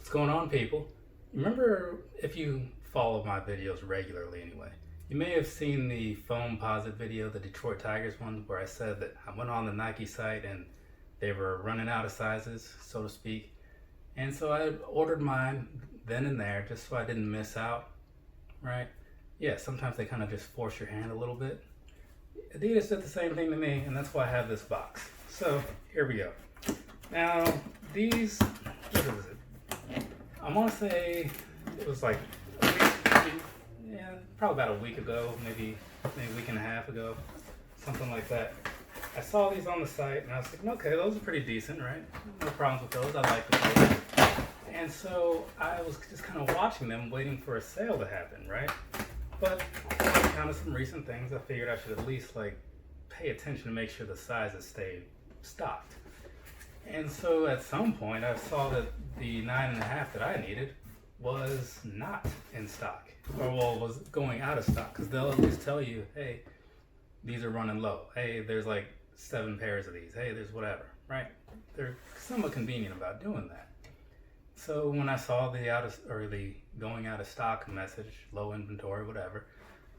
What's going on, people? Remember, if you follow my videos regularly anyway, you may have seen the foam posit video, the Detroit Tigers one, where I said that I went on the Nike site and they were running out of sizes, so to speak. And so I ordered mine then and there just so I didn't miss out, right? Yeah, sometimes they kind of just force your hand a little bit. Adidas did the same thing to me, and that's why I have this box. So here we go. Now, these, what is it? I want to say it was like a week, yeah, probably about a week ago, maybe a week and a half ago, something like that. I saw these on the site and I was like, okay, those are pretty decent, right? No problems with those. I like those. And so I was just kind of watching them, waiting for a sale to happen, right? But kind of some recent things, I figured I should at least like pay attention to make sure the sizes stay stocked. And so at some point I saw that the 9.5 that I needed was not in stock, or well, was going out of stock, because they'll at least tell you, hey, these are running low. Hey, there's like 7 pairs of these. Hey, there's whatever, right? They're somewhat convenient about doing that. So when I saw the going out of stock message, low inventory, whatever,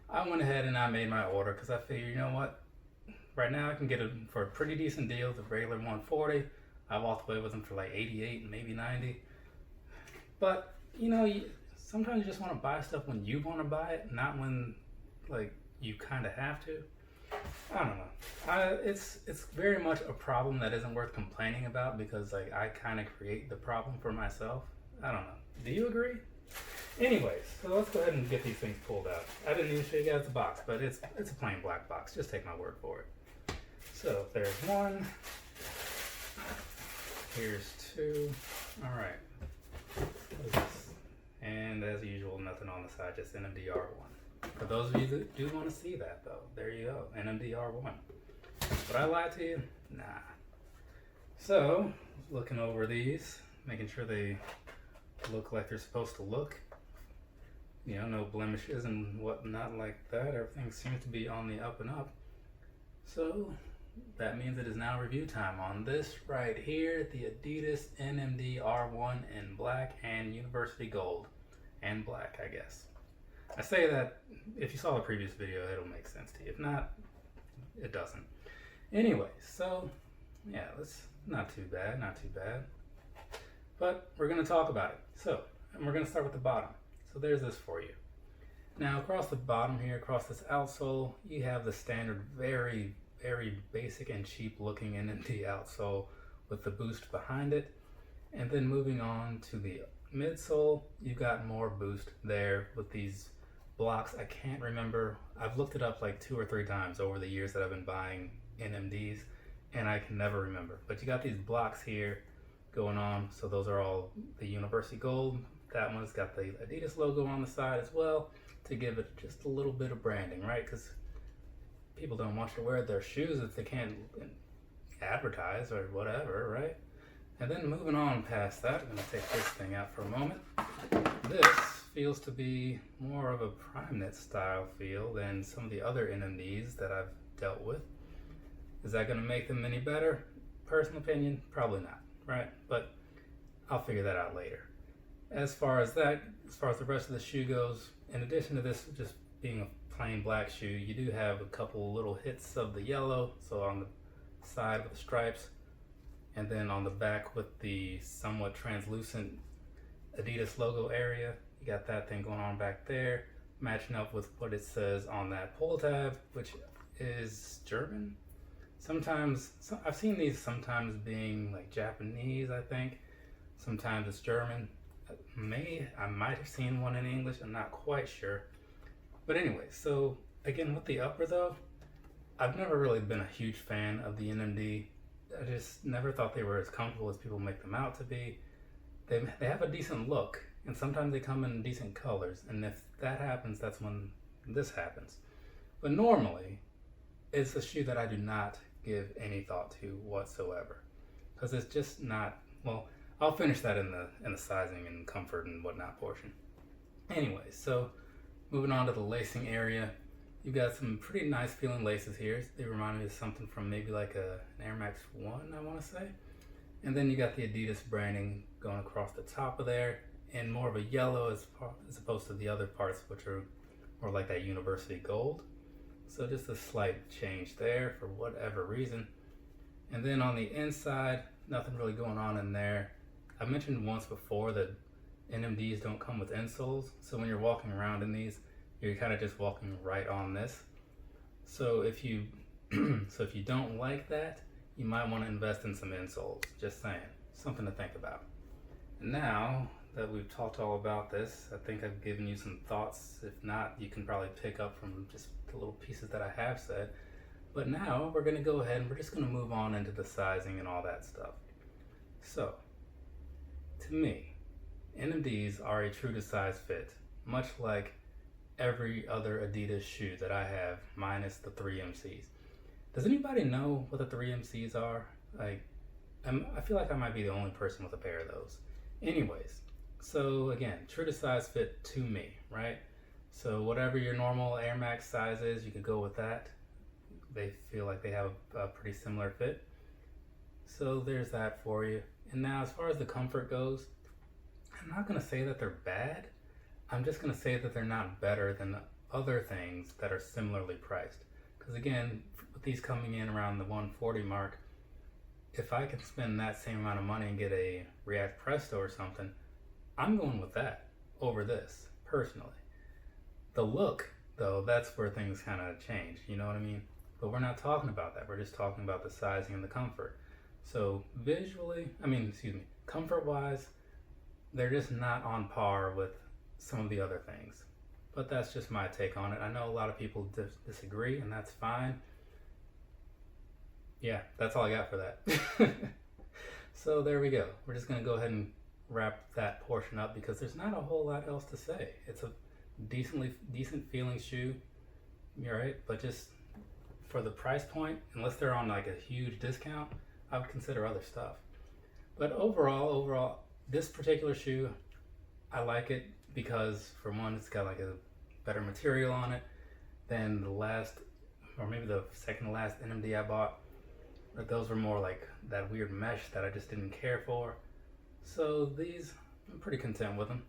I went ahead and I made my order because I figured, you know what? Right now I can get it for a pretty decent deal, the regular 140. I walked away with them for like 88 and maybe 90. But you know, sometimes you just want to buy stuff when you want to buy it, not when like you kind of have to. I don't know. It's very much a problem that isn't worth complaining about, because like I kind of create the problem for myself. I don't know. Do you agree? Anyways, so let's go ahead and get these things pulled out. I didn't even show you guys the box, but it's a plain black box. Just take my word for it. So there's one. Here's 2. All right. What is this? And as usual, nothing on the side, just NMD R1. For those of you that do want to see that, though, there you go, NMD R1. Would I lie to you? Nah. So, looking over these, making sure they look like they're supposed to look. You know, no blemishes and whatnot like that. Everything seems to be on the up and up. So, that means it is now review time on this right here, the Adidas NMD R1 in black and University Gold and black, I guess. I say that if you saw the previous video, it'll make sense to you. If not, it doesn't. Anyway, so yeah, not too bad. But we're going to talk about it. So, and we're going to start with the bottom. So there's this for you. Now across the bottom here, across this outsole, you have the standard very basic and cheap looking NMD outsole with the boost behind it. And then moving on to the midsole, you've got more boost there with these blocks. I can't remember. I've looked it up like 2 or 3 times over the years that I've been buying NMDs, and I can never remember. But you got these blocks here going on. So those are all the University Gold. That one's got the Adidas logo on the side as well to give it just a little bit of branding, right? Because people don't want you to wear their shoes if they can't advertise or whatever, right? And then moving on past that, I'm going to take this thing out for a moment. This feels to be more of a prime knit style feel than some of the other NMDs that I've dealt with. Is that going to make them any better? Personal opinion, probably not, right? But I'll figure that out later. As far as the rest of the shoe goes, in addition to this just being a plain black shoe, you do have a couple little hits of the yellow, so on the side with the stripes, and then on the back with the somewhat translucent Adidas logo area. You got that thing going on back there, matching up with what it says on that pull tab, which is German. Sometimes, I've seen these sometimes being like Japanese, I think. Sometimes it's German. I might have seen one in English, I'm not quite sure. But anyway, so again with the upper though, I've never really been a huge fan of the NMD. I just never thought they were as comfortable as people make them out to be. They have a decent look, and sometimes they come in decent colors, and if that happens, that's when this happens. But normally, it's a shoe that I do not give any thought to whatsoever, because it's just not, well, I'll finish that in the sizing and comfort and whatnot portion. Anyway, so moving on to the lacing area, you've got some pretty nice feeling laces here. They remind me of something from maybe like an Air Max 1, I want to say. And then you got the Adidas branding going across the top of there in more of a yellow as opposed to the other parts, which are more like that university gold. So just a slight change there for whatever reason. And then on the inside, nothing really going on in there. I mentioned once before that NMDs don't come with insoles, so when you're walking around in these, you're kind of just walking right on this. So if you don't like that, you might want to invest in some insoles. Just saying, something to think about. And now that we've talked all about this, I think I've given you some thoughts. If not, you can probably pick up from just the little pieces that I have said. But now we're going to go ahead and we're just going to move on into the sizing and all that stuff. So, to me, NMDs are a true to size fit, much like every other Adidas shoe that I have, minus the 3MCs. Does anybody know what the 3MCs are? I feel like I might be the only person with a pair of those. Anyways, so again, true to size fit to me, right? So whatever your normal Air Max size is, you could go with that. They feel like they have a pretty similar fit. So there's that for you. And now as far as the comfort goes, I'm not going to say that they're bad. I'm just going to say that they're not better than other things that are similarly priced. Because again, with these coming in around the 140 mark, if I can spend that same amount of money and get a React Presto or something, I'm going with that over this, personally. The look, though, that's where things kind of change, you know what I mean? But we're not talking about that. We're just talking about the sizing and the comfort. So visually, comfort-wise, they're just not on par with some of the other things. But that's just my take on it. I know a lot of people disagree, and that's fine. Yeah, that's all I got for that. So there we go. We're just going to go ahead and wrap that portion up because there's not a whole lot else to say. It's a decent feeling shoe, you're right, but just for the price point, unless they're on like a huge discount, I would consider other stuff. But overall, this particular shoe, I like it because for one, it's got like a better material on it than the last, or maybe the second to last NMD I bought. But those were more like that weird mesh that I just didn't care for. So these, I'm pretty content with them.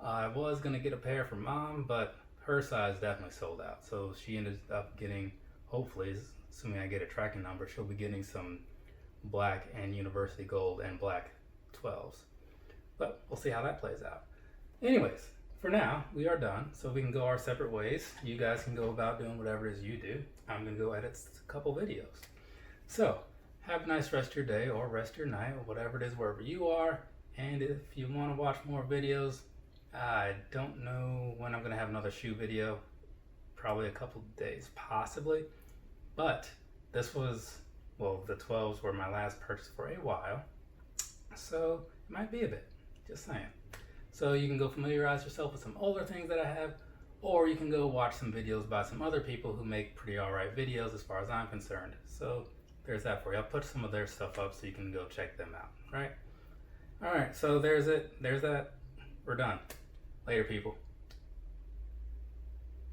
I was gonna get a pair for mom, but her size definitely sold out. So she ended up getting, hopefully, assuming I get a tracking number, she'll be getting some black and university gold and black 12s. But we'll see how that plays out. Anyways, for now, we are done. So we can go our separate ways. You guys can go about doing whatever it is you do. I'm gonna go edit a couple videos. So, have a nice rest of your day or rest of your night or whatever it is wherever you are. And if you want to watch more videos, I don't know when I'm going to have another shoe video. Probably a couple days, possibly. But this was, well, the 12s were my last purchase for a while. So, it might be a bit. Just saying. So you can go familiarize yourself with some older things that I have, or you can go watch some videos by some other people who make pretty alright videos as far as I'm concerned. So there's that for you. I'll put some of their stuff up so you can go check them out, right? Alright, so there's it. There's that. We're done. Later, people.